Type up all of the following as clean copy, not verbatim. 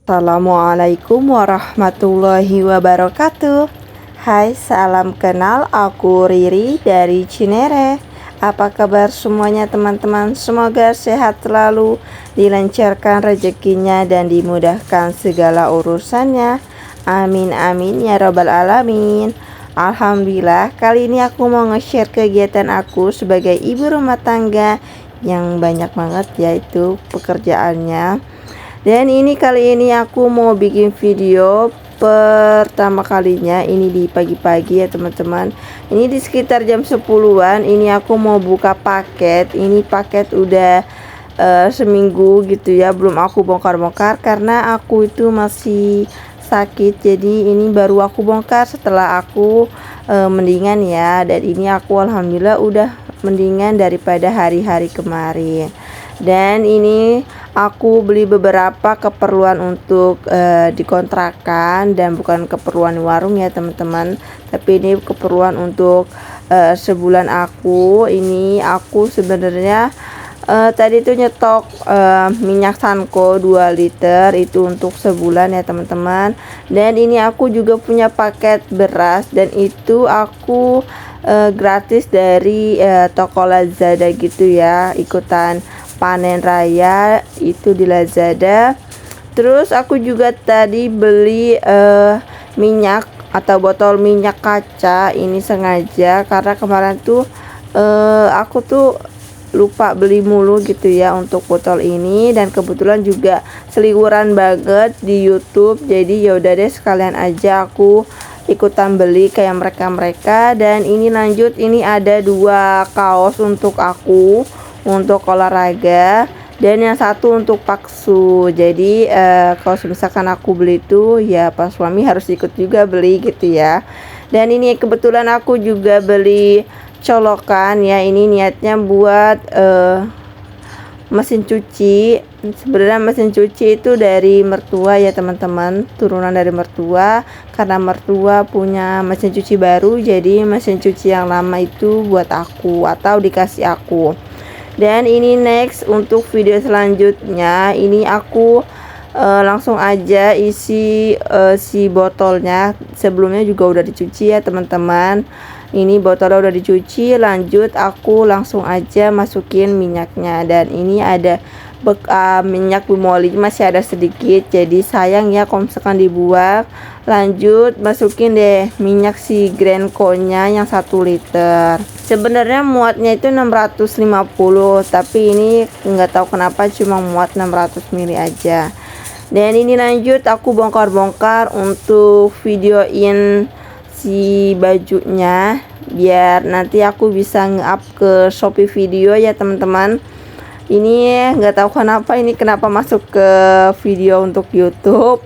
Assalamualaikum warahmatullahi wabarakatuh. Hai, salam kenal, aku Riri dari Cinere. Apa kabar semuanya teman-teman? Semoga sehat selalu, dilancarkan rezekinya dan dimudahkan segala urusannya. Amin amin ya robbal alamin. Alhamdulillah, kali ini aku mau nge-share kegiatan aku sebagai ibu rumah tangga yang banyak banget, yaitu pekerjaannya. Dan kali ini aku mau bikin video pertama kalinya, ini di pagi-pagi ya teman-teman. Ini di sekitar jam 10-an, ini aku mau buka paket. Ini paket udah seminggu gitu ya, belum aku bongkar-bongkar karena aku itu masih sakit. Jadi ini baru aku bongkar setelah aku mendingan ya. Dan ini aku alhamdulillah udah mendingan daripada hari-hari kemarin. Dan ini aku beli beberapa keperluan untuk dikontrakan, dan bukan keperluan warung ya teman-teman, tapi ini keperluan untuk sebulan aku. Ini aku sebenarnya tadi tuh nyetok minyak Sanko 2 liter itu untuk sebulan ya teman-teman. Dan ini aku juga punya paket beras, dan itu aku gratis dari toko Lazada gitu ya, ikutan panen raya itu di Lazada. Terus aku juga tadi beli minyak atau botol minyak kaca ini sengaja karena kemarin tuh aku tuh lupa beli mulu gitu ya untuk botol ini, dan kebetulan juga seliweran banget di YouTube. Jadi yaudah deh, sekalian aja aku ikutan beli kayak mereka-mereka. Dan ini lanjut, ini ada 2 kaos untuk aku untuk olahraga, dan yang satu untuk paksu. Jadi kalau misalkan aku beli itu ya pas suami harus ikut juga beli gitu ya. Dan ini kebetulan aku juga beli colokan ya, ini niatnya buat mesin cuci. Sebenarnya mesin cuci itu dari mertua ya teman-teman, turunan dari mertua, karena mertua punya mesin cuci baru, jadi mesin cuci yang lama itu buat aku atau dikasih aku. Dan ini next untuk video selanjutnya, ini aku langsung aja isi si botolnya. Sebelumnya juga udah dicuci ya teman-teman. Ini botolnya udah dicuci, lanjut aku langsung aja masukin minyaknya. Dan ini ada minyak bumoli masih ada sedikit, jadi sayang ya kalau misalkan dibuang. Lanjut masukin deh minyak si Grenco nya yang 1 liter. Sebenarnya muatnya itu 650, tapi ini nggak tahu kenapa cuma muat 600 ml aja. Dan ini lanjut aku bongkar-bongkar untuk videoin si bajunya, biar nanti aku bisa nge-up ke Shopee video ya teman-teman. Ini nggak tahu kenapa masuk ke video untuk YouTube,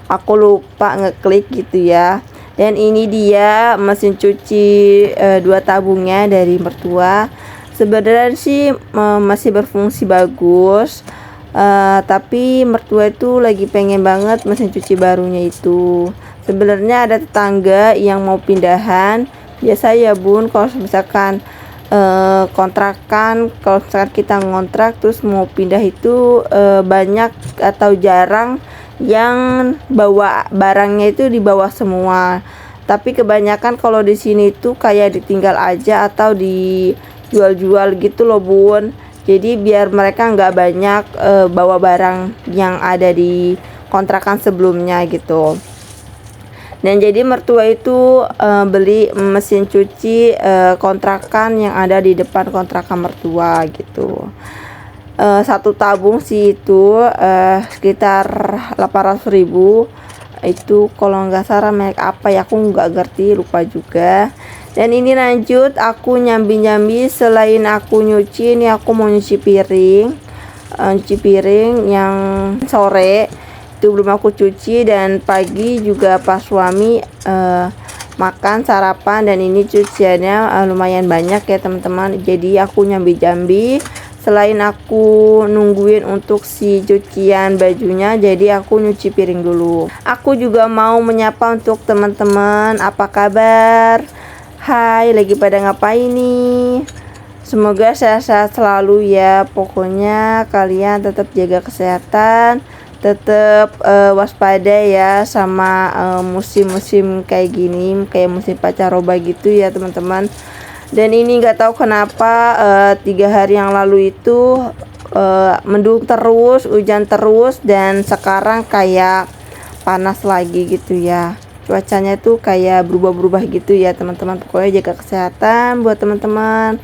aku lupa ngeklik gitu ya. Dan ini dia mesin cuci 2 tabungnya dari mertua. Sebenarnya sih masih berfungsi bagus, tapi mertua itu lagi pengen banget mesin cuci barunya itu. Sebenarnya ada tetangga yang mau pindahan. Biasa ya bun, kalau misalkan kontrakan, kalau misalkan kita ngontrak terus mau pindah itu banyak atau jarang yang bawa barangnya itu di bawah semua. Tapi kebanyakan kalau di sini tuh kayak ditinggal aja atau dijual-jual gitu loh bun. Jadi biar mereka nggak banyak bawa barang yang ada di kontrakan sebelumnya gitu. Dan jadi mertua itu beli mesin cuci kontrakan yang ada di depan kontrakan mertua gitu. 1 tabung sih itu sekitar 800.000. Itu kalau nggak salah merek apa ya, aku nggak ngerti, lupa juga. Dan ini lanjut aku nyambi-nyambi, selain aku nyuci, ini aku mau nyuci piring yang sore itu belum aku cuci, dan pagi juga pas suami makan sarapan. Dan ini cuciannya lumayan banyak ya teman-teman, jadi aku nyambi-nyambi selain aku nungguin untuk si cucian bajunya, jadi aku nyuci piring dulu. Aku juga mau menyapa untuk teman-teman, apa kabar? Hai, lagi pada ngapain nih? Semoga sehat-sehat selalu ya. Pokoknya kalian tetap jaga kesehatan, tetap waspada ya sama musim-musim kayak gini, kayak musim pancaroba gitu ya teman-teman. Dan ini nggak tahu kenapa 3 hari yang lalu itu mendung terus, hujan terus, dan sekarang kayak panas lagi gitu ya. Cuacanya tuh kayak berubah-berubah gitu ya teman-teman. Pokoknya jaga kesehatan buat teman-teman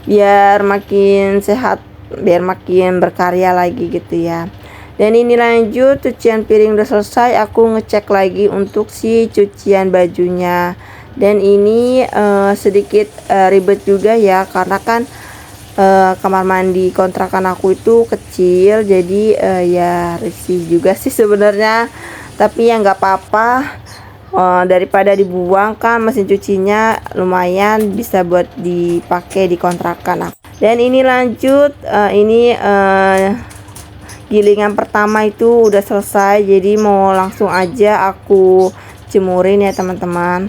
biar makin sehat, biar makin berkarya lagi gitu ya. Dan ini lanjut, cucian piring udah selesai, aku ngecek lagi untuk si cucian bajunya. Dan ini sedikit ribet juga ya, karena kan kamar mandi kontrakan aku itu kecil, jadi ya risih juga sih sebenarnya, tapi ya nggak apa-apa. Daripada dibuang kan, mesin cucinya lumayan bisa buat dipakai di kontrakan aku. Dan ini lanjut, ini gilingan pertama itu udah selesai, jadi mau langsung aja aku jemurin ya teman-teman.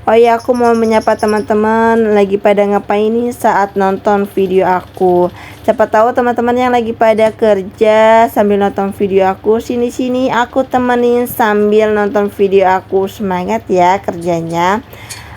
Oh ya, aku mau menyapa teman-teman lagi pada ngapain nih saat nonton video aku. Siapa tahu teman-teman yang lagi pada kerja sambil nonton video aku, sini-sini aku temenin sambil nonton video aku. Semangat ya kerjanya.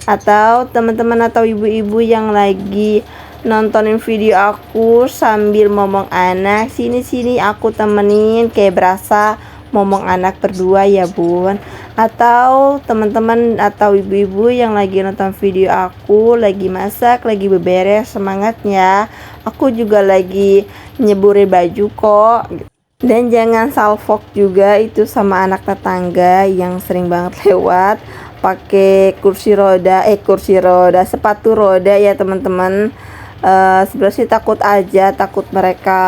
Atau teman-teman atau ibu-ibu yang lagi nontonin video aku sambil ngomong anak, sini-sini aku temenin, kayak berasa ngomong anak berdua ya bun. Atau teman-teman atau ibu-ibu yang lagi nonton video aku lagi masak, lagi beberes, semangatnya. Aku juga lagi nyeburin baju kok. Dan jangan salfok juga itu sama anak tetangga yang sering banget lewat pakai kursi roda, sepatu roda ya teman-teman. Sebenarnya sih takut mereka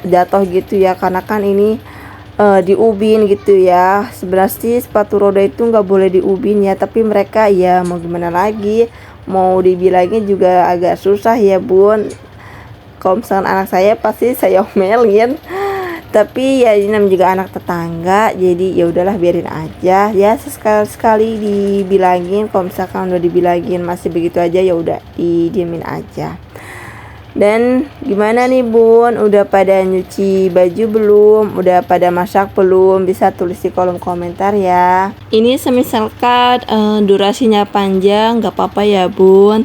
jatuh gitu ya, karena kan ini diubin gitu ya. Sebenarnya sih sepatu roda itu nggak boleh diubin ya, tapi mereka ya mau gimana lagi, mau dibilangnya juga agak susah ya bun. Kalau misalkan anak saya pasti saya omelin, tapi ya ini namanya juga anak tetangga, jadi ya udahlah biarin aja ya. Sekali-sekali dibilangin, kalau misalkan udah dibilangin masih begitu aja, ya udah didiemin aja. Dan gimana nih bun, udah pada nyuci baju belum, udah pada masak belum? Bisa tulis di kolom komentar ya. Ini semisalkan durasinya panjang, gak apa-apa ya bun,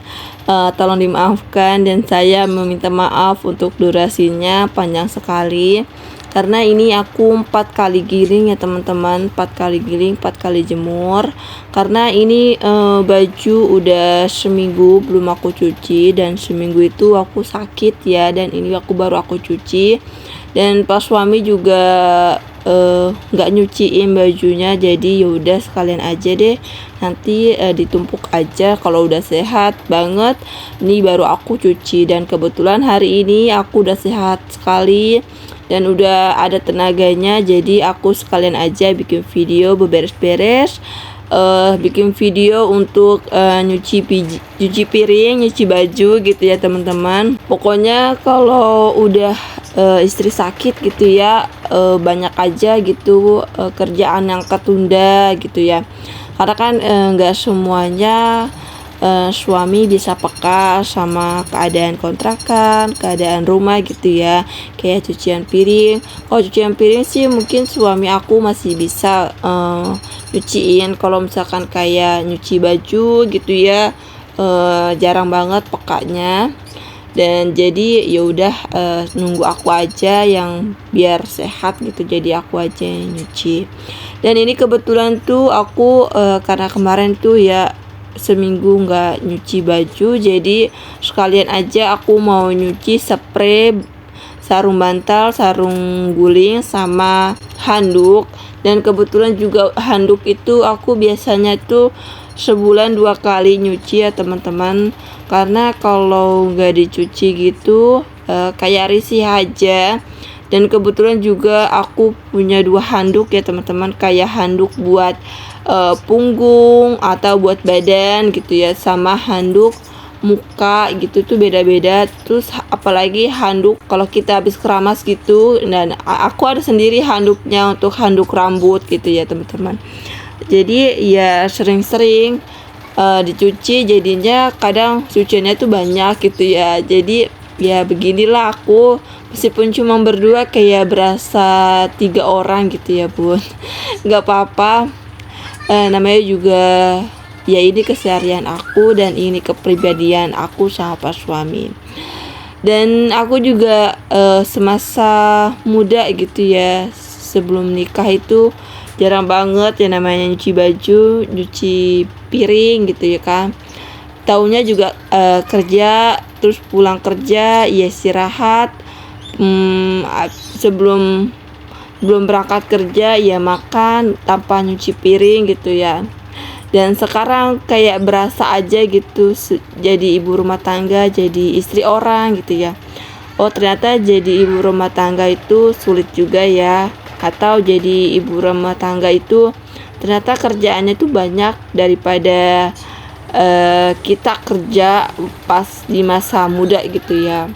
tolong dimaafkan, dan saya meminta maaf untuk durasinya panjang sekali, karena ini aku 4 kali giling ya teman-teman, 4 kali giling, 4 kali jemur, karena ini baju udah seminggu belum aku cuci, dan seminggu itu aku sakit ya, dan ini baru aku cuci. Dan pas suami juga nggak nyuciin bajunya, jadi yaudah sekalian aja deh, nanti ditumpuk aja kalau udah sehat banget. Ini baru aku cuci, dan kebetulan hari ini aku udah sehat sekali dan udah ada tenaganya, jadi aku sekalian aja bikin video beberes-beres, bikin video untuk nyuci piring, nyuci baju gitu ya teman-teman. Pokoknya kalau udah istri sakit gitu ya, banyak aja gitu kerjaan yang ketunda gitu ya, karena kan nggak semuanya suami bisa peka sama keadaan kontrakan, keadaan rumah gitu ya, kayak cucian piring. Kalau cucian piring sih mungkin suami aku masih bisa nyuciin. Kalau misalkan kayak nyuci baju gitu ya, jarang banget pekanya. Dan jadi ya udah nunggu aku aja yang biar sehat gitu, jadi aku aja yang nyuci. Dan ini kebetulan tuh aku karena kemarin tuh ya seminggu nggak nyuci baju, jadi sekalian aja aku mau nyuci spray, sarung bantal, sarung guling, sama handuk. Dan kebetulan juga handuk itu aku biasanya tuh sebulan 2 kali nyuci ya teman-teman, karena kalau nggak dicuci gitu kayak risih aja. Dan kebetulan juga aku punya 2 handuk ya teman-teman, kayak handuk buat punggung atau buat badan gitu ya, sama handuk muka gitu tuh beda-beda. Terus apalagi handuk kalau kita habis keramas gitu, dan aku ada sendiri handuknya untuk handuk rambut gitu ya teman-teman. Jadi ya sering-sering dicuci, jadinya kadang cuciannya tuh banyak gitu ya. Jadi ya beginilah aku meskipun cuma berdua kayak berasa 3 orang gitu ya bun. Nggak apa-apa, namanya juga ya ini keseharian aku dan ini kepribadian aku sama pas suami. Dan aku juga semasa muda gitu ya, sebelum nikah itu jarang banget ya namanya nyuci baju, nyuci piring gitu ya kan. Taunya juga kerja, terus pulang kerja ya istirahat, sebelum berangkat kerja ya makan tanpa nyuci piring gitu ya. Dan sekarang kayak berasa aja gitu jadi ibu rumah tangga, jadi istri orang gitu ya. Oh ternyata jadi ibu rumah tangga itu sulit juga ya. Atau jadi ibu rumah tangga itu ternyata kerjaannya tuh banyak daripada kita kerja pas di masa muda gitu ya.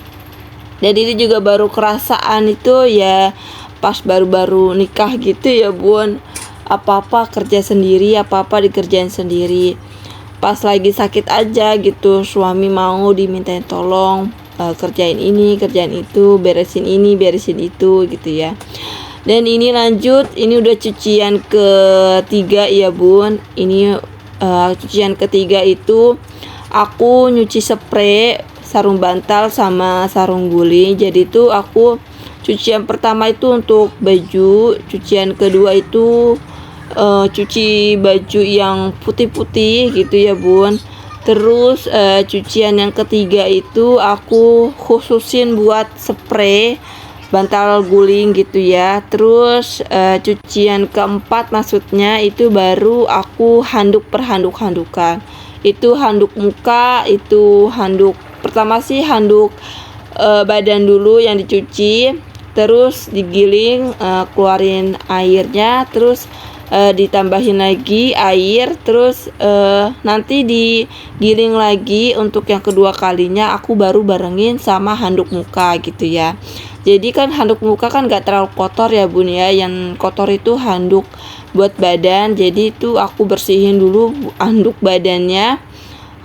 Dan ini juga baru kerasaan itu ya pas baru-baru nikah gitu ya bun. Apa-apa kerja sendiri, apa-apa dikerjain sendiri. Pas lagi sakit aja gitu, suami mau dimintain tolong kerjain ini, kerjain itu, beresin ini, beresin itu gitu ya. Dan ini lanjut, ini udah cucian ketiga ya bun. Ini cucian ketiga itu aku nyuci spray, sarung bantal sama sarung guling. Jadi itu aku cucian pertama itu untuk baju, cucian kedua itu cuci baju yang putih-putih gitu ya bun. Terus cucian yang ketiga itu aku khususin buat spray bantal guling gitu ya. Terus cucian keempat maksudnya itu baru aku handuk per handuk-handukan. Itu handuk muka, itu handuk pertama sih handuk badan dulu yang dicuci, terus digiling, keluarin airnya, terus ditambahin lagi air, terus nanti digiling lagi untuk yang kedua kalinya. Aku baru barengin sama handuk muka gitu ya. Jadi kan handuk muka kan gak terlalu kotor ya bun ya, yang kotor itu handuk buat badan. Jadi itu aku bersihin dulu handuk badannya.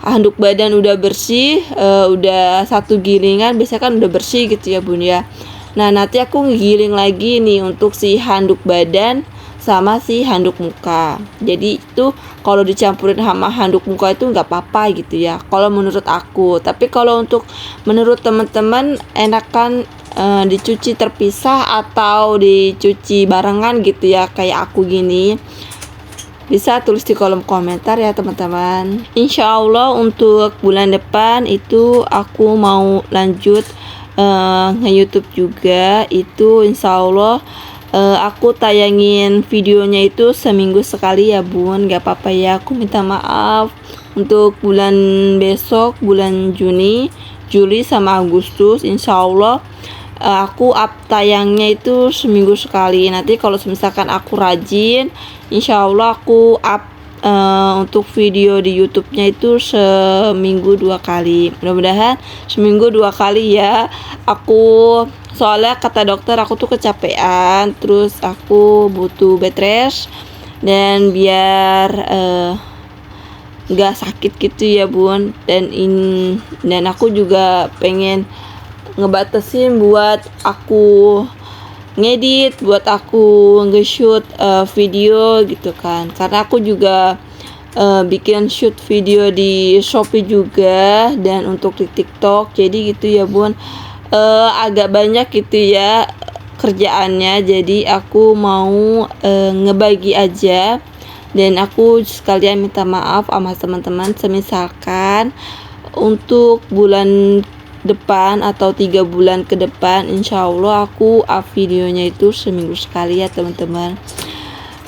Handuk badan udah bersih, udah satu gilingan biasanya kan udah bersih gitu ya bun ya. Nah nanti aku ngegiling lagi nih untuk si handuk badan sama si handuk muka. Jadi itu kalau dicampurin sama handuk muka itu nggak apa-apa gitu ya kalau menurut aku. Tapi kalau untuk menurut teman-teman enakan dicuci terpisah atau dicuci barengan gitu ya kayak aku gini. Bisa tulis di kolom komentar ya teman-teman. Insya Allah untuk bulan depan itu aku mau lanjut nge-YouTube juga. Itu insya Allah aku tayangin videonya itu seminggu sekali ya bun. Gak apa-apa ya, aku minta maaf. Untuk bulan besok, bulan Juni, Juli sama Agustus, insya Allah aku up tayangnya itu seminggu sekali. Nanti kalau misalkan aku rajin, insya Allah aku up untuk video di YouTube-nya itu seminggu 2 kali. Mudah-mudahan seminggu 2 kali ya. Aku soalnya kata dokter aku tuh kecapean, terus aku butuh bed rest dan biar nggak sakit gitu ya bun. Dan aku juga pengen ngebatasin buat aku ngedit, buat aku nge-shoot video gitu kan. Karena aku juga bikin shoot video di Shopee juga dan untuk di TikTok. Jadi gitu ya bun, agak banyak gitu ya kerjaannya. Jadi aku mau ngebagi aja. Dan aku sekalian minta maaf sama teman-teman semisalkan untuk bulan depan atau 3 bulan ke depan insya Allah aku up videonya itu seminggu sekali ya teman-teman.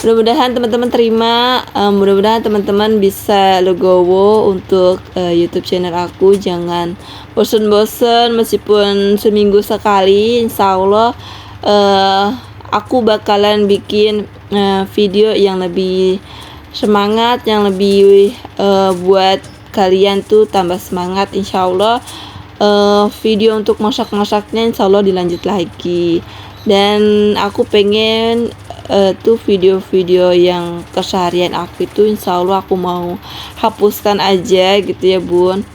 Mudah-mudahan teman-teman terima, mudah-mudahan teman-teman bisa legowo untuk YouTube channel aku. Jangan bosen-bosen, meskipun seminggu sekali insya Allah aku bakalan bikin video yang lebih semangat, yang lebih buat kalian tuh tambah semangat. Insya Allah video untuk masak-masaknya insya Allah dilanjut lagi. Dan aku pengen tuh video-video yang keseharian aku itu insya Allah aku mau hapuskan aja gitu ya bun.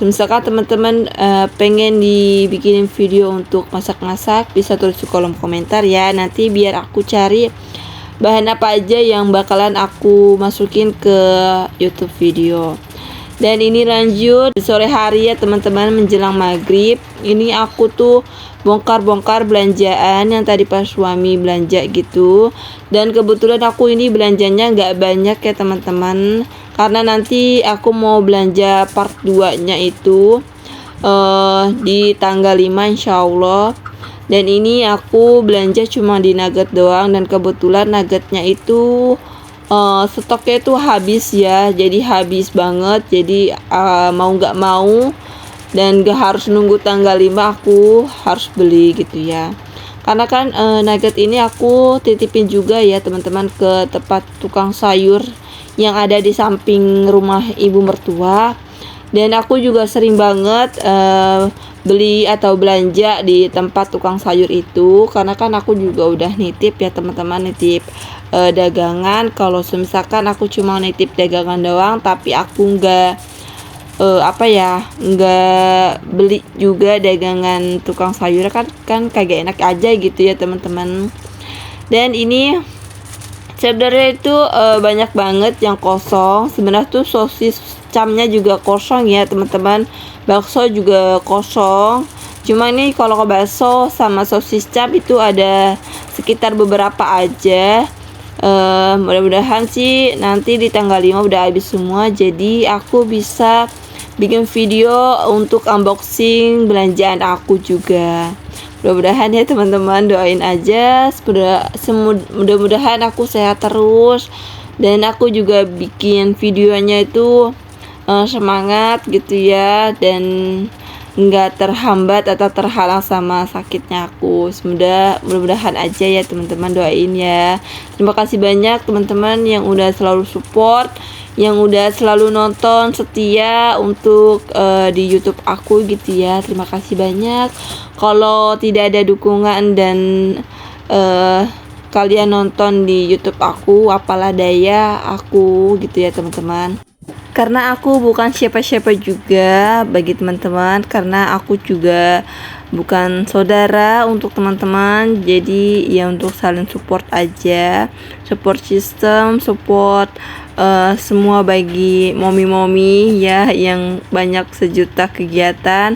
misalkan teman-teman pengen dibikinin video untuk masak-masak, bisa tulis di kolom komentar ya. Nanti biar aku cari bahan apa aja yang bakalan aku masukin ke YouTube video. Dan ini lanjut di sore hari ya teman-teman, menjelang maghrib. Ini aku tuh bongkar-bongkar belanjaan yang tadi pas suami belanja gitu. Dan kebetulan aku ini belanjanya nggak banyak ya teman-teman, karena nanti aku mau belanja part 2 nya itu di tanggal 5 insya Allah. Dan ini aku belanja cuma di nugget doang, dan kebetulan nuggetnya itu stoknya itu habis ya, jadi habis banget. Jadi mau nggak mau dan gak harus nunggu tanggal 5 aku harus beli gitu ya. Karena kan nugget ini aku titipin juga ya teman-teman ke tempat tukang sayur yang ada di samping rumah ibu mertua. Dan aku juga sering banget beli atau belanja di tempat tukang sayur itu, karena kan aku juga udah nitip ya teman-teman, nitip dagangan. Kalau misalkan aku cuma nitip dagangan doang, tapi aku nggak nggak beli juga dagangan tukang sayur, kan kagak enak aja gitu ya teman-teman. Dan ini sebenarnya itu banyak banget yang kosong. Sebenarnya tuh sosis camnya juga kosong ya teman-teman, bakso juga kosong. Cuma ini kalau ke bakso sama sosis cam itu ada sekitar beberapa aja. Mudah-mudahan sih nanti di tanggal 5 udah habis semua, jadi aku bisa bikin video untuk unboxing belanjaan aku juga. Mudah-mudahan ya teman-teman, doain aja mudah-mudahan aku sehat terus, dan aku juga bikin videonya itu semangat gitu ya, dan nggak terhambat atau terhalang sama sakitnya aku. Mudah-mudahan aja ya teman-teman, doain ya. Terima kasih banyak teman-teman yang udah selalu support, yang udah selalu nonton setia untuk di YouTube aku gitu ya. Terima kasih banyak. Kalau tidak ada dukungan dan kalian nonton di YouTube aku, apalah daya aku gitu ya teman-teman. Karena aku bukan siapa-siapa juga bagi teman-teman, karena aku juga bukan saudara untuk teman-teman. Jadi ya untuk saling support aja, support system, support semua bagi momi-momi ya yang banyak sejuta kegiatan.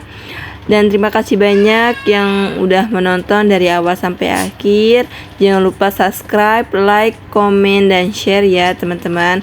Dan terima kasih banyak yang udah menonton dari awal sampai akhir. Jangan lupa subscribe, like, komen, dan share ya teman-teman.